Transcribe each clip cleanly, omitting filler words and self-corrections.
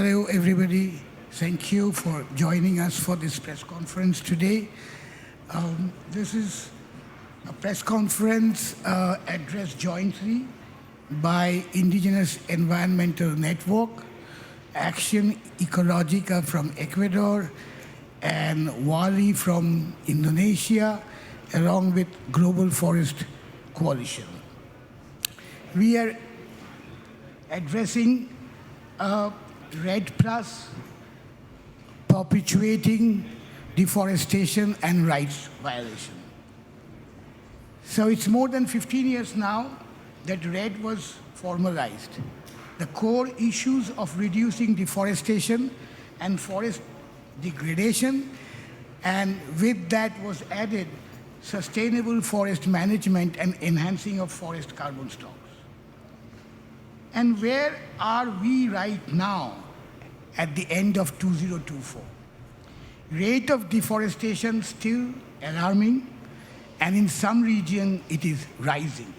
Hello, everybody. Thank you for joining us for this press conference today. This is a press conference addressed jointly by Indigenous Environmental Network, Action Ecologica from Ecuador, and WALI from Indonesia, along with Global Forest Coalition. We are addressing REDD+ perpetuating deforestation and rights violation. So it's more than 15 years now that REDD was formalized. The core issues of reducing deforestation and forest degradation, and with that was added sustainable forest management and enhancing of forest carbon stocks. And where are we right now at the end of 2024? Rate of deforestation still alarming, and in some region it is rising.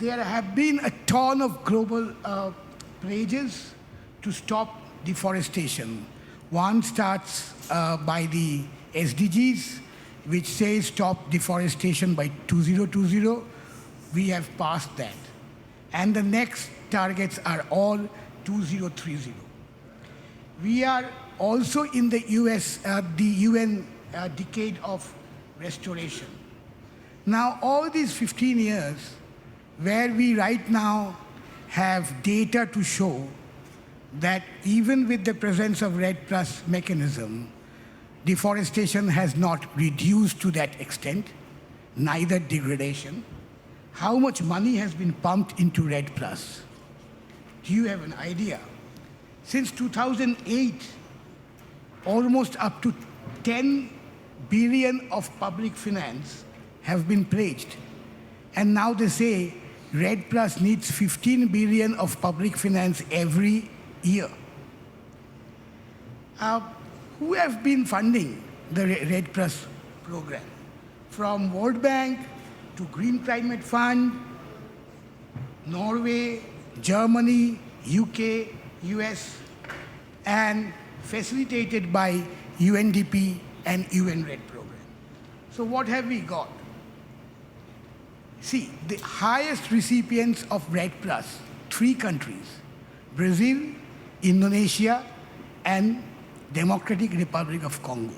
There have been a ton of global pledges to stop deforestation. One starts by the SDGs, which says stop deforestation by 2020. We have passed that. And the next targets are all 2030. We are also in the UN Decade of Restoration. Now, all these 15 years, where we right now have data to show that even with the presence of REDD+ mechanism, deforestation has not reduced to that extent, neither degradation. How much money has been pumped into REDD+? Do you have an idea? Since 2008, almost up to 10 billion of public finance have been pledged. And now they say REDD+ needs 15 billion of public finance every year. Who have been funding the REDD+ program? From World Bank to Green Climate Fund, Norway, Germany, UK, US, and facilitated by UNDP and UN REDD program. So what have we got? See, the highest recipients of REDD+, 3 countries, Brazil, Indonesia, and Democratic Republic of Congo.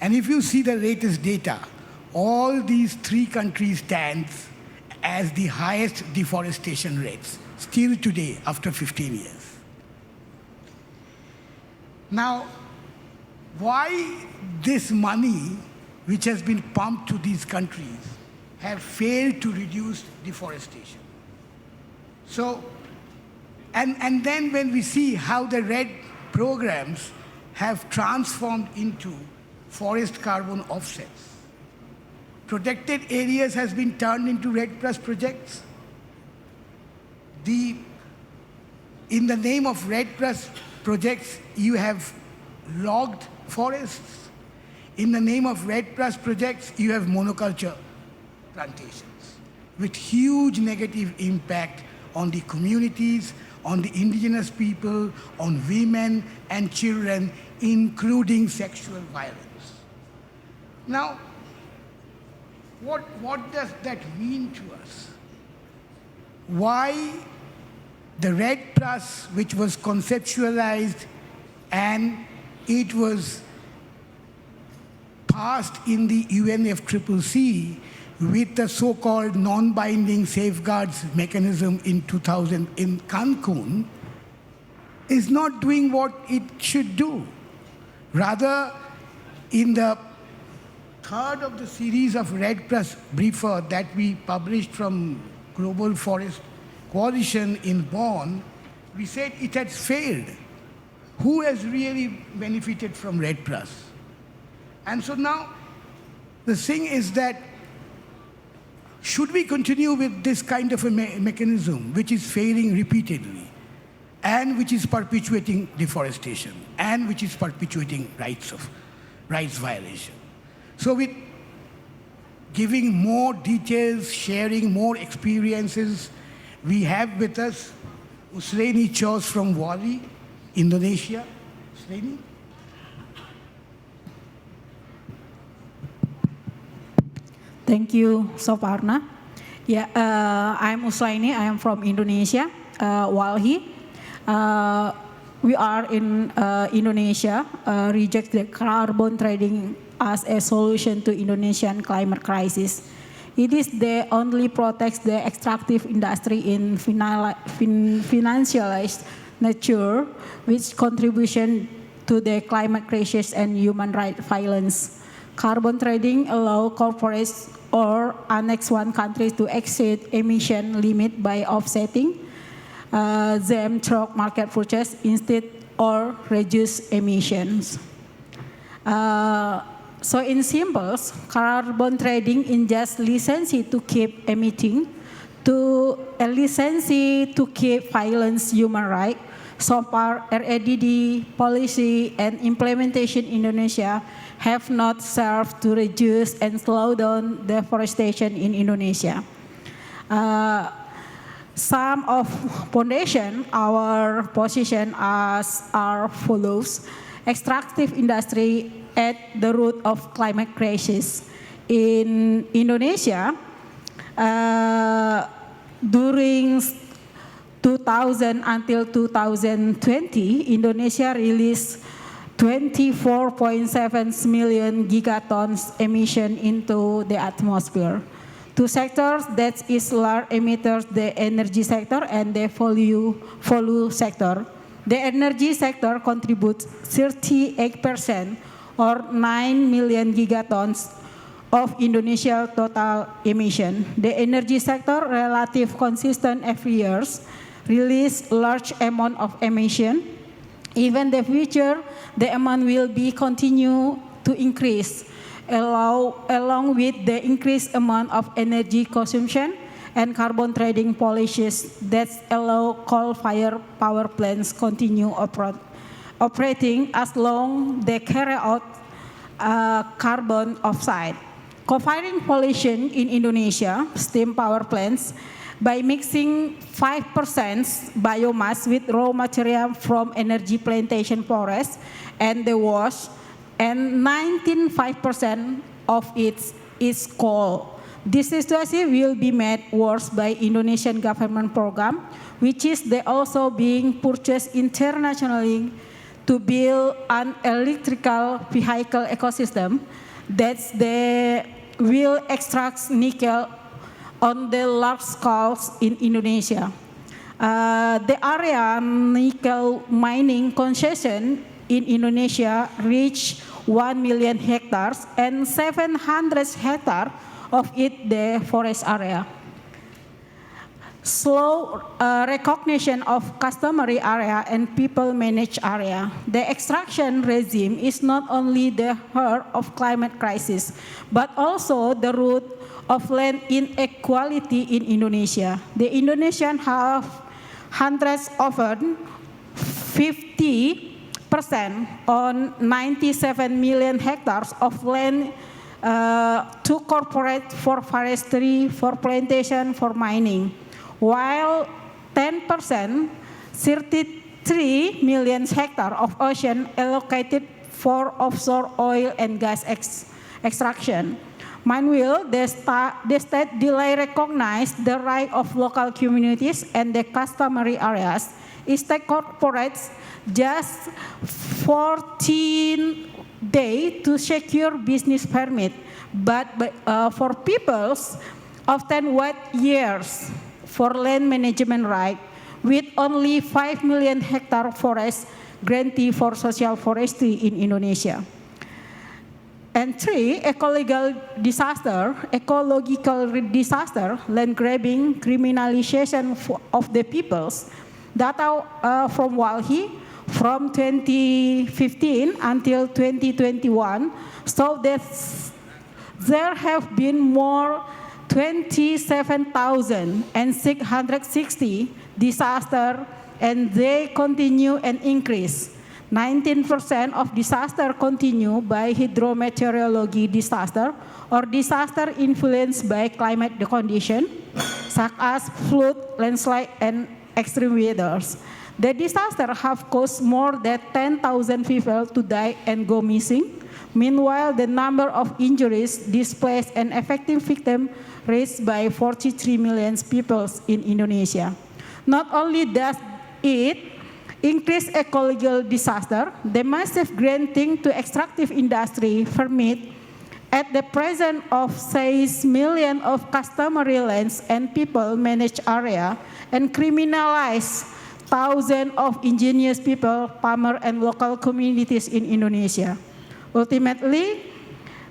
And if you see the latest data, all these 3 countries stand as the highest deforestation rates, still today, after 15 years. Now, why this money, which has been pumped to these countries, have failed to reduce deforestation? So, and then when we see how the REDD programs have transformed into forest carbon offsets, protected areas has been turned into REDD+ projects. In the name of REDD+ projects, you have logged forests. In the name of REDD+ projects, you have monoculture plantations with huge negative impact on the communities, on the indigenous people, on women and children, including sexual violence. Now, what does that mean to us? Why the REDD+, which was conceptualized and it was passed in the UNFCCC with the so-called non-binding safeguards mechanism in 2000 in Cancun, is not doing what it should do. Rather, in the third of the series of REDD+ briefer that we published from Global Forest Coalition in Bonn, we said it has failed. Who has really benefited from REDD+? And so now, the thing is that, should we continue with this kind of a mechanism which is failing repeatedly, and which is perpetuating deforestation, and which is perpetuating rights violation? So with giving more details, sharing more experiences, we have with us Usreni Chos from Wali, Indonesia. Usreni? Thank you, Soparna. Yeah, I'm Usaini. I am from Indonesia, Walhi. We are in Indonesia, reject the carbon trading as a solution to Indonesian climate crisis. It is the only protects the extractive industry in financialized nature, which contribution to the climate crisis and human rights violence. Carbon trading allow corporates or Annex 1 countries to exceed emission limit by offsetting them through market purchase instead or reduce emissions. So in simples, carbon trading is just license to keep emitting, to a license to keep violence human rights. So far, REDD policy and implementation in Indonesia have not served to reduce and slow down deforestation in Indonesia. Some of foundation, our position are follows. Extractive industry at the root of climate crisis. In Indonesia, during 2000 until 2020, Indonesia released 24.7 million gigatons emission into the atmosphere. Two sectors that is large emitters, the energy sector and the volume sector. The energy sector contributes 38% or 9 million gigatons of Indonesia's total emission. The energy sector, relative consistent every year, release large amount of emission. Even the future, the amount will be continue to increase, along with the increased amount of energy consumption and carbon trading policies that allow coal-fired power plants continue operating as long they carry out carbon offsite. Co-firing pollution in Indonesia, steam power plants, by mixing 5% biomass with raw material from energy plantation forests and the wash, and 19.5% of it is coal. This situation will be made worse by Indonesian government program, which is also being purchased internationally to build an electrical vehicle ecosystem that will extract nickel on the large scales in Indonesia. The area nickel mining concession in Indonesia reached 1 million hectares and 700 hectares of it the forest area. Slow recognition of customary area and people managed area. The extraction regime is not only the heart of climate crisis, but also the root of land inequality in Indonesia. The Indonesians have hundreds over 50% on 97 million hectares of land to corporate for forestry, for plantation, for mining, while 10%, 33 million hectares of ocean allocated for offshore oil and gas extraction. Meanwhile, the state delay recognize the right of local communities and the customary areas. State corporates just 14 days to secure business permit, but for peoples often wait years for land management right, with only 5 million hectare forest grantee for social forestry in Indonesia. And three, ecological disaster, land grabbing, criminalization of the peoples. Data from Walhi from 2015 until 2021 show that there have been more 27,660 disasters, and they continue and increase. 19% of disaster continue by hydrometeorology disaster or disaster influenced by climate condition, such as flood, landslide, and extreme weathers. The disaster have caused more than 10,000 people to die and go missing. Meanwhile, the number of injuries, displaced, and affected victims raised by 43 million people in Indonesia. Not only does it increase ecological disaster, the massive granting to extractive industry permit at the present of says millions of customary lands and people managed area and criminalize thousands of indigenous people, farmers, and local communities in Indonesia. Ultimately,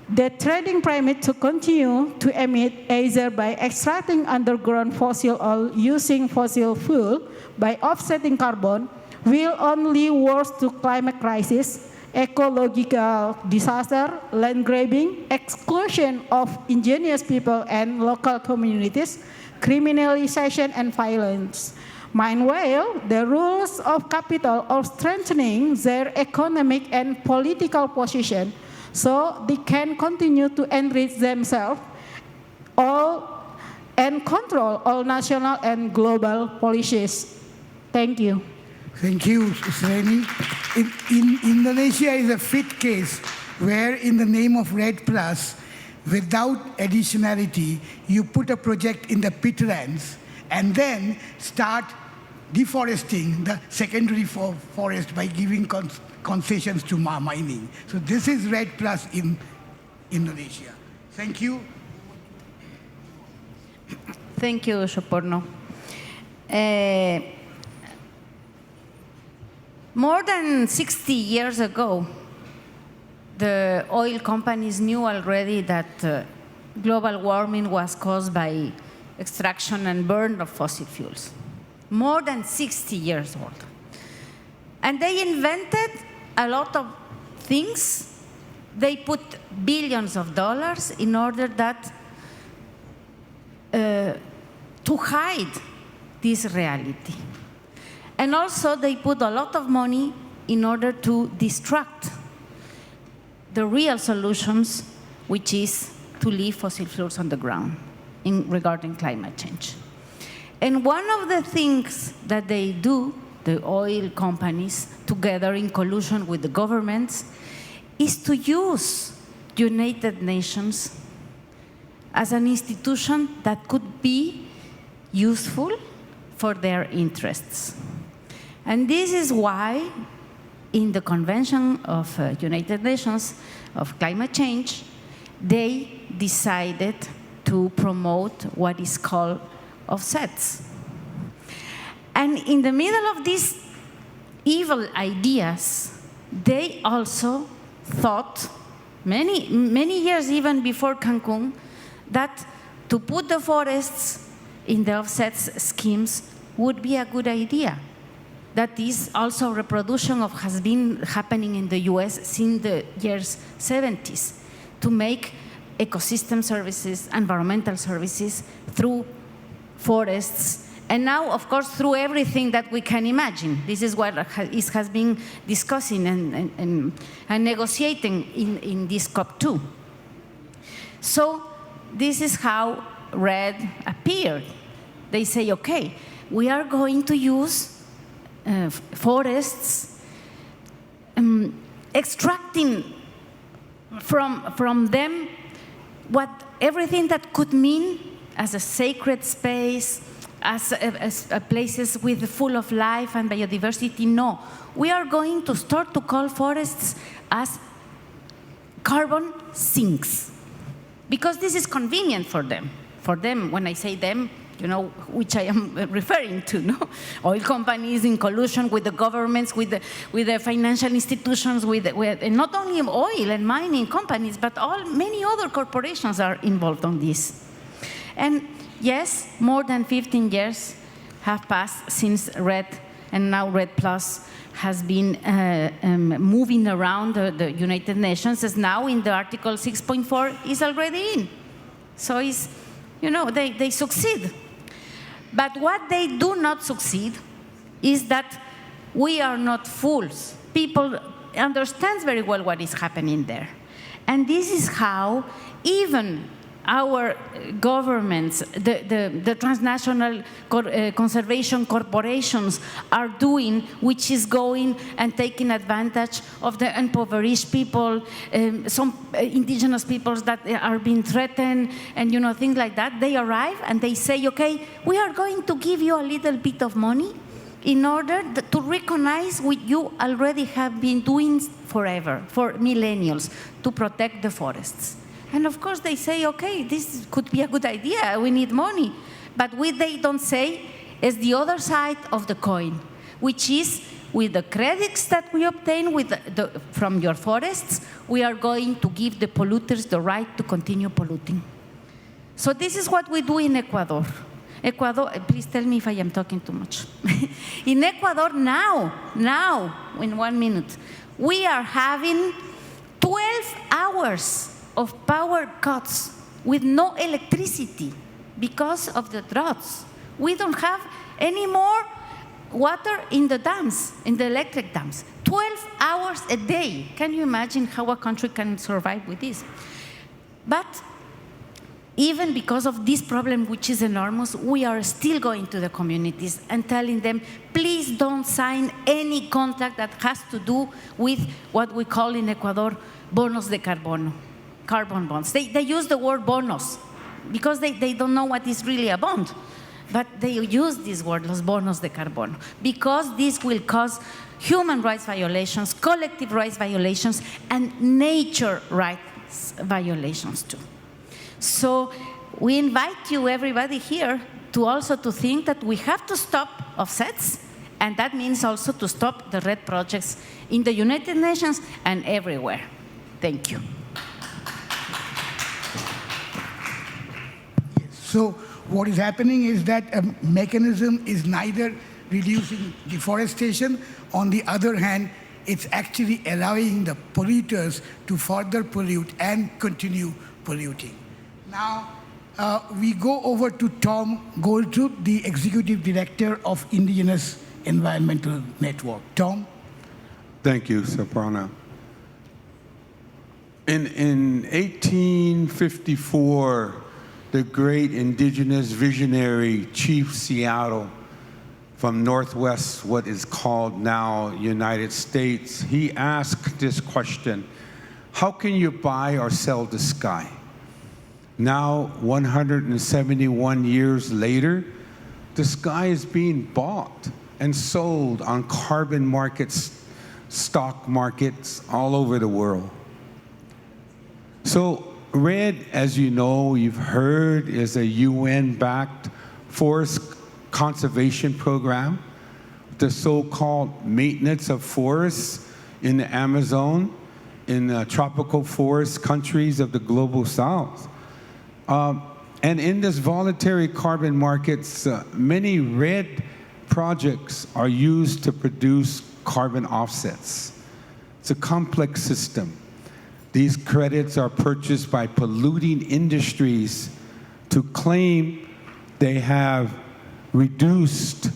the trading permit to continue to emit either by extracting underground fossil oil using fossil fuel by offsetting carbon will only worsen to climate crisis, ecological disaster, land grabbing, exclusion of indigenous people and local communities, criminalization, and violence. Meanwhile, the rules of capital are strengthening their economic and political position so they can continue to enrich themselves and control all national and global policies. Thank you. Thank you, Sreni. In Indonesia is a fit case where in the name of REDD+, without additionality, you put a project in the pitlands and then start deforesting the secondary forest by giving concessions to mining. So this is REDD+ in Indonesia. Thank you. Thank you, Soporno. More than 60 years ago, the oil companies knew already that global warming was caused by extraction and burn of fossil fuels. More than 60 years old. And they invented a lot of things. They put billions of dollars in order that to hide this reality. And also they put a lot of money in order to distract the real solutions, which is to leave fossil fuels on the ground regarding climate change. And one of the things that they do, the oil companies, together in collusion with the governments, is to use United Nations as an institution that could be useful for their interests. And this is why in the Convention of United Nations of Climate Change, they decided to promote what is called offsets. And in the middle of these evil ideas, they also thought, many years even before Cancun, that to put the forests in the offsets schemes would be a good idea. That is also reproduction of has been happening in the US since the years 70s to make ecosystem services, environmental services through forests, and now, of course, through everything that we can imagine. This is what it has been discussing and negotiating in this COP2. So this is how REDD appeared. They say, okay, we are going to use forests, extracting from them everything that could mean as a sacred space, as places full of life and biodiversity. No, we are going to start to call forests as carbon sinks, because this is convenient for them. For them, when I say them, you know which I am referring to, no? Oil companies in collusion with the governments, with the financial institutions, and not only oil and mining companies, but many other corporations are involved on this. And yes, more than 15 years have passed since REDD, and now REDD+ has been moving around the United Nations, as now in the Article 6.4 is already in. So it's, they succeed. But what they do not succeed is that we are not fools. People understand very well what is happening there. And this is how, even our governments, the transnational conservation corporations are doing, which is going and taking advantage of the impoverished people, some indigenous peoples that are being threatened, and things like that. They arrive and they say, okay, we are going to give you a little bit of money in order to recognize what you already have been doing forever, for millennials, to protect the forests. And of course they say, okay, this could be a good idea, we need money. But what they don't say is the other side of the coin, which is with the credits that we obtain from your forests, we are going to give the polluters the right to continue polluting. So this is what we do in Ecuador. Ecuador, please tell me if I am talking too much. In Ecuador now, in 1 minute, we are having 12 hours of power cuts with no electricity because of the droughts. We don't have any more water in the dams, in the electric dams. 12 hours a day. Can you imagine how a country can survive with this? But even because of this problem, which is enormous, we are still going to the communities and telling them, please don't sign any contract that has to do with what we call in Ecuador bonos de carbono, carbon bonds. They use the word bonos because they don't know what is really a bond. But they use this word, los bonos de carbono, because this will cause human rights violations, collective rights violations, and nature rights violations too. So we invite you, everybody here, to also to think that we have to stop offsets, and that means also to stop the red projects in the United Nations and everywhere. Thank you. So what is happening is that a mechanism is neither reducing deforestation, on the other hand, it's actually allowing the polluters to further pollute and continue polluting. Now, we go over to Tom Goldtooth, the Executive Director of Indigenous Environmental Network. Tom? Thank you, Soprano. In 1854, the great indigenous visionary Chief Seattle from Northwest, what is called now United States, he asked this question: how can you buy or sell the sky? Now, 171 years later, the sky is being bought and sold on carbon markets, stock markets all over the world. So RED, as you know, you've heard, is a UN-backed forest conservation program, the so-called maintenance of forests in the Amazon, in the tropical forest countries of the global south. And in this voluntary carbon markets, many RED projects are used to produce carbon offsets. It's a complex system. These credits are purchased by polluting industries to claim they have reduced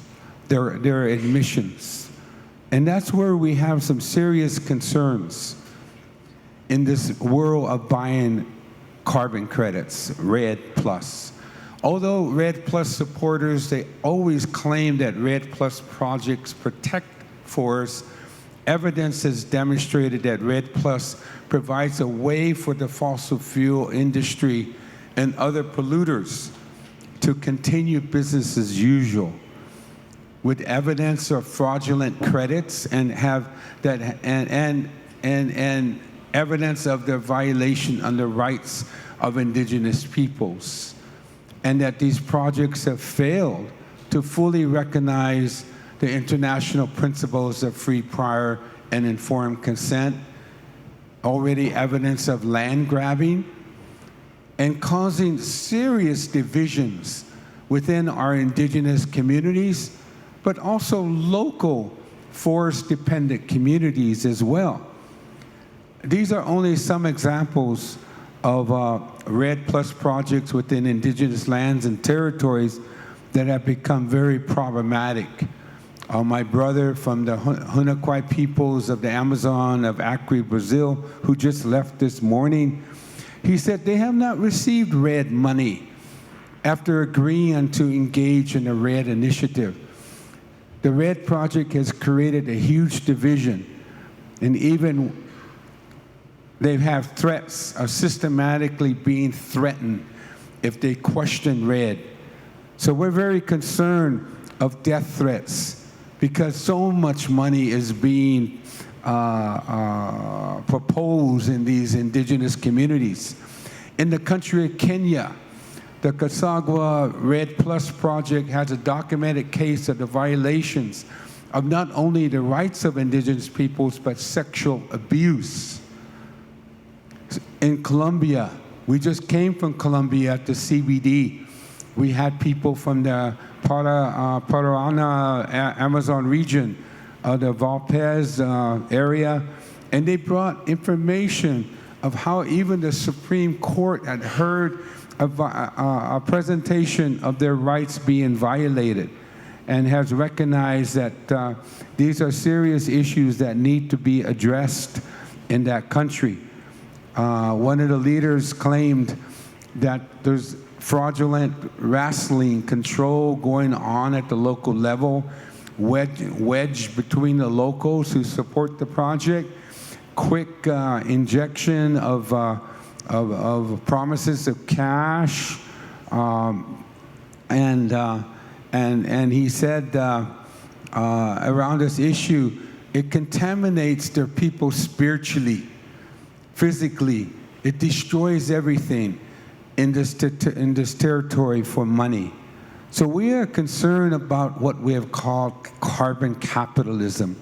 their emissions. And that's where we have some serious concerns in this world of buying carbon credits, RED+. Although RED+ supporters, they always claim that RED+ projects protect forests, evidence has demonstrated that RED+ provides a way for the fossil fuel industry and other polluters to continue business as usual, with evidence of fraudulent credits and evidence of their violation on the rights of indigenous peoples, and that these projects have failed to fully recognize the international principles of free, prior, and informed consent, already evidence of land grabbing, and causing serious divisions within our indigenous communities, but also local forest-dependent communities as well. These are only some examples of RED+ projects within indigenous lands and territories that have become very problematic. My brother from the Hunaquai peoples of the Amazon of Acre, Brazil, who just left this morning, He said they have not received RED money after agreeing to engage in the RED initiative. The RED project has created a huge division, and even they have threats of systematically being threatened if they question RED. So we're very concerned of death threats because so much money is being proposed in these indigenous communities. In the country of Kenya, the Kasagwa Red Plus project has a documented case of the violations of not only the rights of indigenous peoples, but sexual abuse. In Colombia, we just came from Colombia at the CBD. We had people from the Paraná Amazon region, the Valpez area, and they brought information of how even the Supreme Court had heard a presentation of their rights being violated and has recognized that these are serious issues that need to be addressed in that country. One of the leaders claimed that there's fraudulent wrestling control going on at the local level, wedge between the locals who support the project, quick injection of promises of cash, and he said around this issue, it contaminates their people spiritually, physically. It destroys everything in this territory for money. So we are concerned about what we have called carbon capitalism,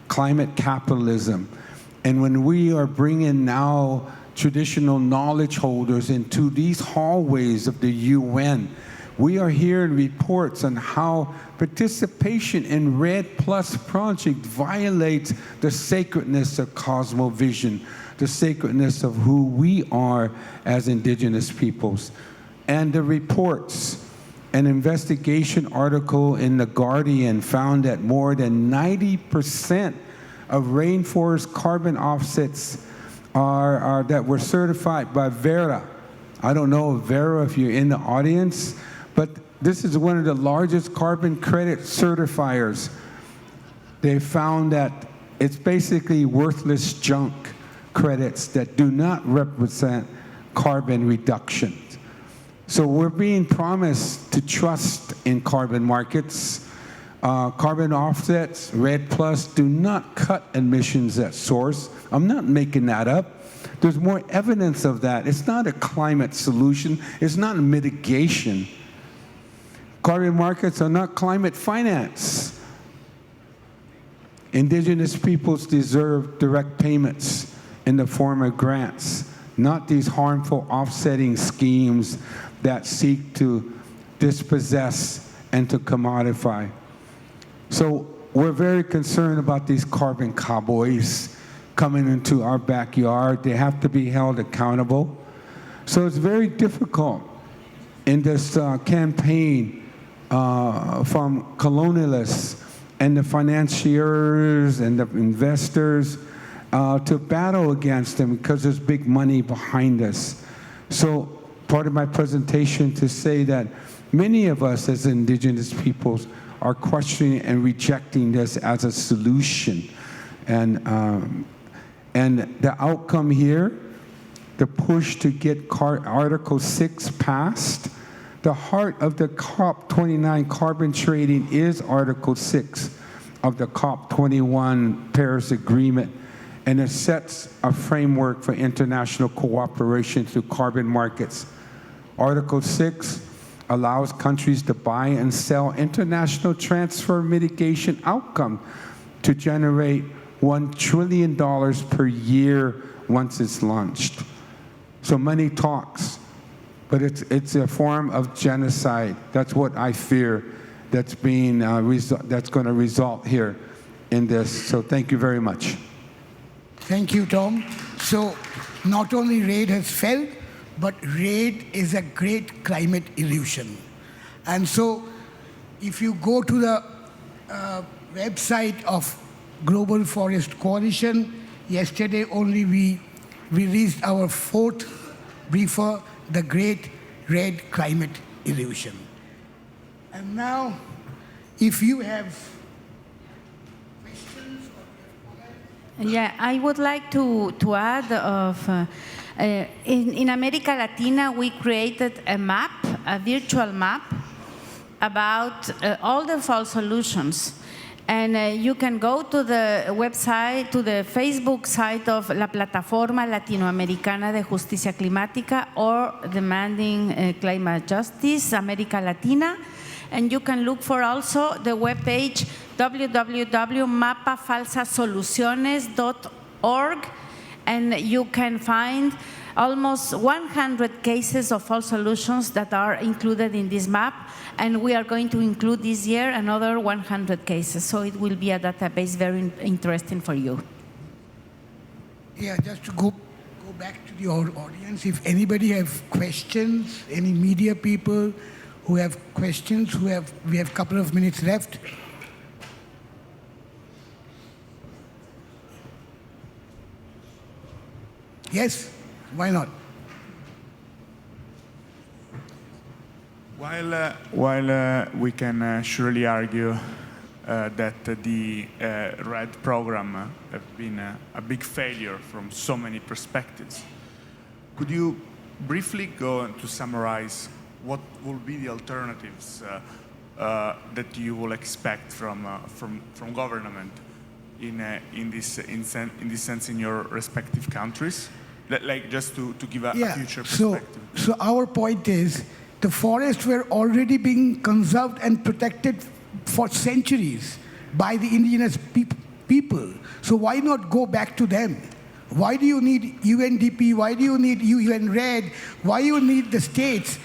climate capitalism. And when we are bringing now traditional knowledge holders into these hallways of the UN, we are hearing reports on how participation in RED Plus project violates the sacredness of cosmovision, the sacredness of who we are as indigenous peoples. And the reports, an investigation article in The Guardian found that more than 90% of rainforest carbon offsets are that were certified by Vera. I don't know, Vera, if you're in the audience, but this is one of the largest carbon credit certifiers. They found that it's basically worthless junk credits that do not represent carbon reduction. So we're being promised to trust in carbon markets. Carbon offsets, RED Plus, do not cut emissions at source. I'm not making that up. There's more evidence of that. It's not a climate solution. It's not a mitigation. Carbon markets are not climate finance. Indigenous peoples deserve direct payments in the form of grants, not these harmful offsetting schemes that seek to dispossess and to commodify. So we're very concerned about these carbon cowboys coming into our backyard. They have to be held accountable. So it's very difficult in this campaign from colonialists and the financiers and the investors to battle against them because there's big money behind us. So part of my presentation to say that many of us as indigenous peoples are questioning and rejecting this as a solution. And the outcome here, the push to get Article 6 passed, the heart of the COP29 carbon trading is Article 6 of the COP21 Paris Agreement, and it sets a framework for international cooperation through carbon markets. Article 6 allows countries to buy and sell international transfer mitigation outcome to generate $1 trillion per year once it's launched. So money talks, but it's a form of genocide. That's what I fear that's being that's going to result here in this. So thank you very much. Thank you, Tom. So not only RAID has failed, but RAID is a great climate illusion. And so if you go to the website of Global Forest Coalition, yesterday only we released our 4th briefer, The Great Red Climate Illusion. And now, if you have questions or Yeah, I would like to add in America Latina, we created a map, a virtual map, about all the fall solutions. And you can go to the website, to the Facebook site of La Plataforma Latinoamericana de Justicia Climática, or Demanding Climate Justice, America Latina. And you can look for also the webpage www.mapafalsasoluciones.org, and you can find almost 100 cases of false solutions that are included in this map, and we are going to include this year another 100 cases, so it will be a database very interesting for you. Yeah, just to go back to the audience, if anybody have questions, any media people who have questions, we have a couple of minutes left. Yes, why not? While we can surely argue that the RED program has been a big failure from so many perspectives, could you briefly go to summarize what will be the alternatives that you will expect from government in this sense in your respective countries? Like just to give a future perspective. So our point is, the forests were already being conserved and protected for centuries by the indigenous people. So why not go back to them? Why do you need UNDP? Why do you need UN RED? Why you need the states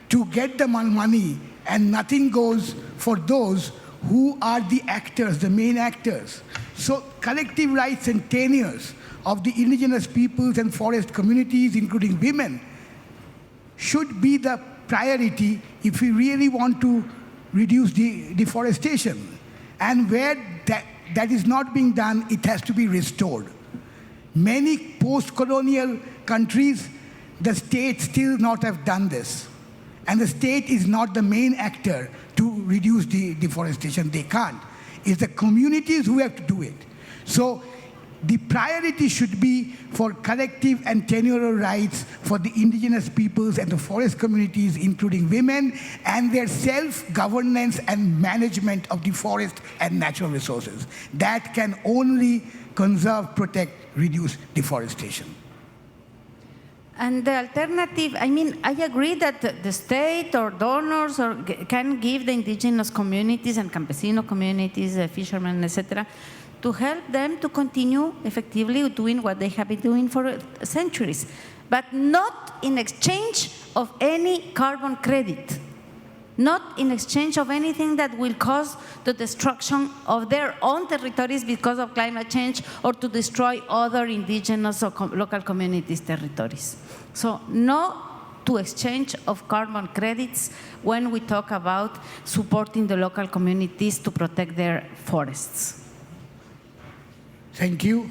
to get the money, and nothing goes for those who are the actors, the main actors? So collective rights and tenures of the indigenous peoples and forest communities, including women, should be the priority if we really want to reduce deforestation. And where that is not being done, it has to be restored. Many post-colonial countries, the state still not have done this. And the state is not the main actor to reduce the deforestation. They can't. It's the communities who have to do it. So the priority should be for collective and tenure rights for the indigenous peoples and the forest communities, including women, and their self-governance and management of the forest and natural resources. That can only conserve, protect, reduce deforestation. And the alternative, I mean, I agree that the state or donors can give the indigenous communities and campesino communities, fishermen, etc., to help them to continue effectively doing what they have been doing for centuries, but not in exchange of any carbon credit, not in exchange of anything that will cause the destruction of their own territories because of climate change, or to destroy other indigenous or local communities' territories. So no to exchange of carbon credits when we talk about supporting the local communities to protect their forests. Thank you.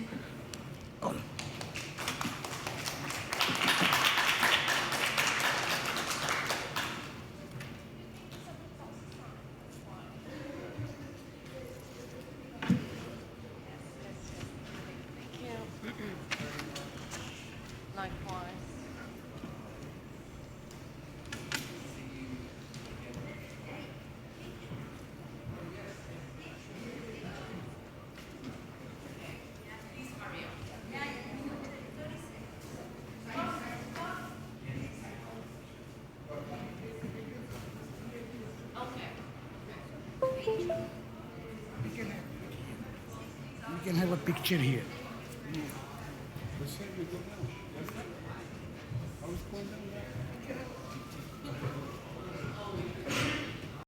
We can have a picture here.